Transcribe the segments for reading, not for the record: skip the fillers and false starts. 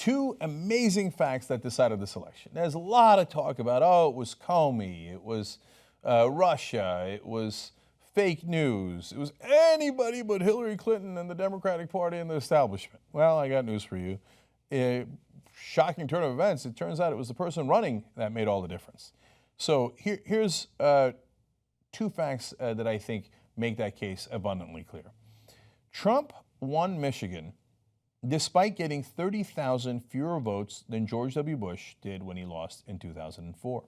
two amazing facts that decided this election. There's a lot of talk about, oh, it was Comey, it was Russia, it was fake news, it was anybody but Hillary Clinton and the Democratic Party and the establishment. Well, I got news for you. Shocking turn of events, it turns out it was the person running that made all the difference. So here's two facts that I think make that case abundantly clear. Trump won Michigan despite getting 30,000 fewer votes than George W. Bush did when he lost in 2004.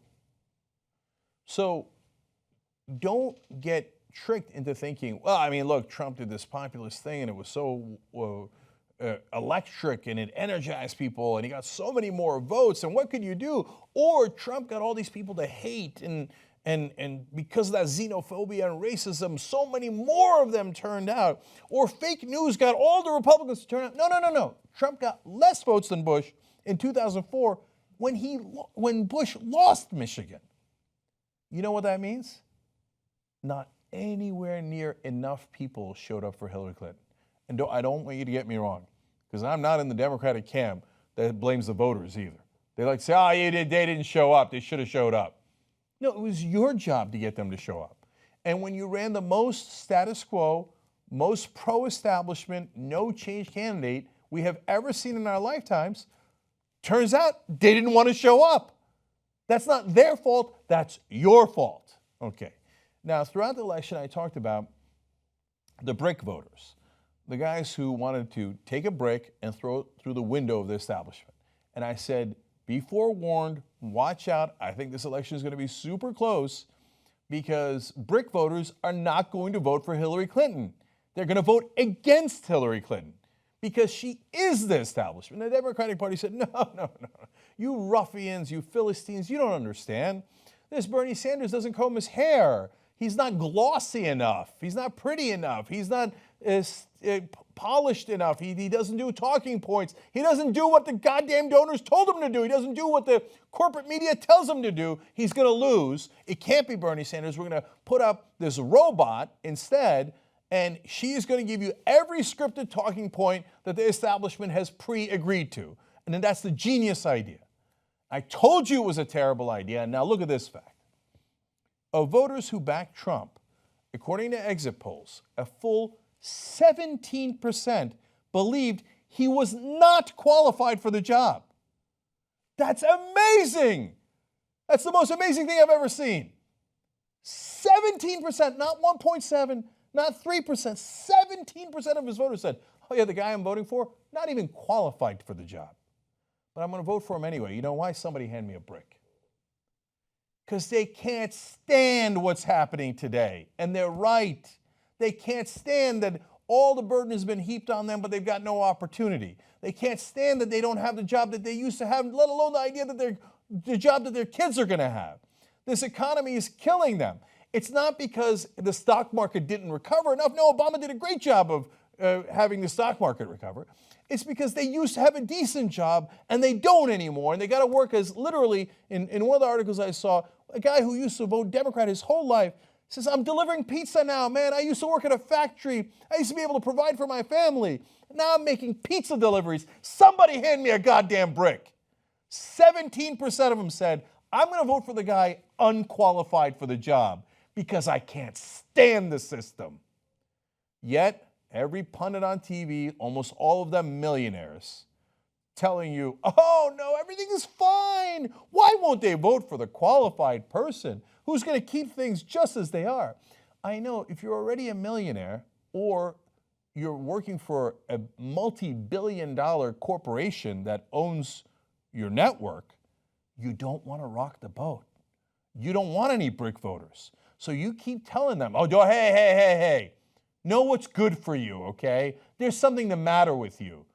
So don't get tricked into thinking, well, I mean, look, Trump did this populist thing and it was so electric and it energized people and he got so many more votes and what could you do? Or Trump got all these people to hate and because of that xenophobia and racism, so many more of them turned out. Or fake news got all the Republicans to turn out. No. Trump got less votes than Bush in 2004 when Bush lost Michigan. You know what that means? Not anywhere near enough people showed up for Hillary Clinton. And I don't want you to get me wrong, because I'm not in the Democratic camp that blames the voters either. They like to say, oh, they didn't show up. They should have showed up. No, it was your job to get them to show up. And when you ran the most status quo, most pro-establishment, no change candidate we have ever seen in our lifetimes, turns out they didn't want to show up. That's not their fault, that's your fault. Okay. Now, throughout the election, I talked about the brick voters, the guys who wanted to take a brick and throw it through the window of the establishment. And I said, be forewarned, watch out. I think this election is going to be super close because brick voters are not going to vote for Hillary Clinton. They're going to vote against Hillary Clinton because she is the establishment. The Democratic Party said, no. You ruffians, you Philistines, you don't understand. This Bernie Sanders doesn't comb his hair. He's not glossy enough. He's not pretty enough. He's not polished enough. He doesn't do talking points. He doesn't do what the goddamn donors told him to do. He doesn't do what the corporate media tells him to do. He's going to lose. It can't be Bernie Sanders. We're going to put up this robot instead, and she's going to give you every scripted talking point that the establishment has pre-agreed to. And then that's the genius idea. I told you it was a terrible idea, and now look at this fact. Of voters who backed Trump, according to exit polls, a full 17% believed he was not qualified for the job. That's amazing. That's the most amazing thing I've ever seen. 17%, not 1.7, not 3%, 17% of his voters said, oh yeah, the guy I'm voting for, not even qualified for the job. But I'm going to vote for him anyway. You know why? Somebody hand me a brick. Because they can't stand what's happening today. And they're right. They can't stand that all the burden has been heaped on them, but they've got no opportunity. They can't stand that they don't have the job that they used to have, let alone the idea that the job that their kids are going to have. This economy is killing them. It's not because the stock market didn't recover enough. No, Obama did a great job of having the stock market recover. It's because they used to have a decent job and they don't anymore. And they got to work as literally, in one of the articles I saw, a guy who used to vote Democrat his whole life says, I'm delivering pizza now, man. I used to work at a factory. I used to be able to provide for my family. Now I'm making pizza deliveries. Somebody hand me a goddamn brick. 17% of them said, I'm going to vote for the guy unqualified for the job because I can't stand the system. Yet, every pundit on TV, almost all of them millionaires, telling you, oh no, everything is fine. Why won't they vote for the qualified person who's going to keep things just as they are? I know if you're already a millionaire or you're working for a multi-billion-dollar corporation that owns your network, you don't want to rock the boat. You don't want any brick voters. So you keep telling them, oh, hey, know what's good for you, okay? There's something the matter with you.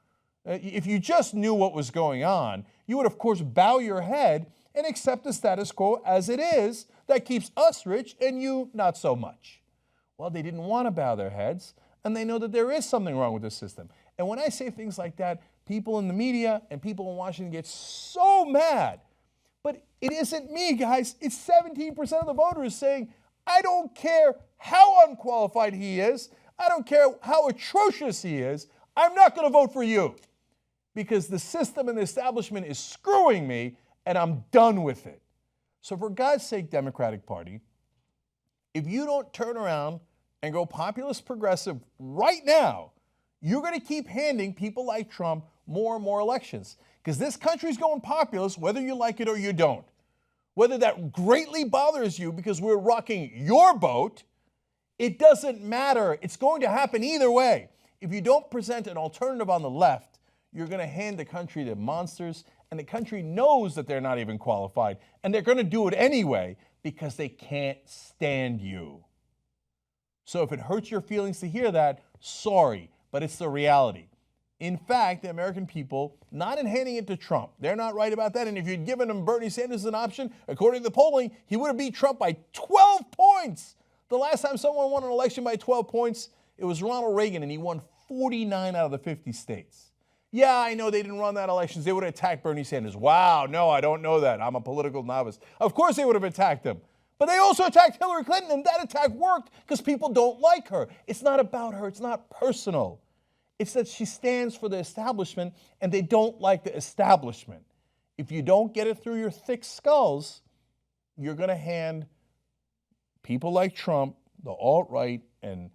If you just knew what was going on, you would, of course, bow your head and accept the status quo as it is that keeps us rich and you not so much. Well, they didn't want to bow their heads, and they know that there is something wrong with the system. And when I say things like that, people in the media and people in Washington get so mad. But it isn't me, guys. It's 17% of the voters saying, I don't care how unqualified he is. I don't care how atrocious he is. I'm not going to vote for you. because the system and the establishment is screwing me and I'm done with it. So for God's sake, Democratic Party, if you don't turn around and go populist progressive right now, you're going to keep handing people like Trump more and more elections. Because this country's going populist whether you like it or you don't. Whether that greatly bothers you because we're rocking your boat, it doesn't matter. It's going to happen either way. If you don't present an alternative on the left, you're going to hand the country to monsters, and the country knows that they're not even qualified, and they're going to do it anyway because they can't stand you. So if it hurts your feelings to hear that, sorry, but it's the reality. In fact, the American people, not in handing it to Trump, they're not right about that. And if you'd given him Bernie Sanders an option, according to the polling, he would have beat Trump by 12 points. The last time someone won an election by 12 points, it was Ronald Reagan, and he won 49 out of the 50 states. Yeah, I know they didn't run that elections. They would have attacked Bernie Sanders. Wow, no, I don't know that. I'm a political novice. Of course they would have attacked him. But they also attacked Hillary Clinton, and that attack worked because people don't like her. It's not about her. It's not personal. It's that she stands for the establishment, and they don't like the establishment. If you don't get it through your thick skulls, you're going to hand people like Trump, the alt-right, and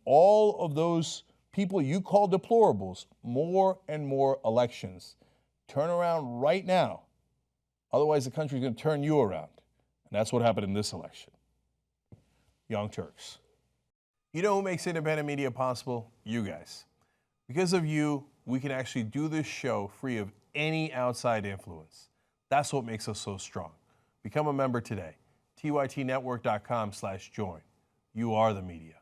all of those people you call deplorables more and more elections. Turn around right now. Otherwise, the country's going to turn you around. And that's what happened in this election. Young Turks. You know who makes independent media possible? You guys. Because of you, we can actually do this show free of any outside influence. That's what makes us so strong. Become a member today. tytnetwork.com/join. You are the media.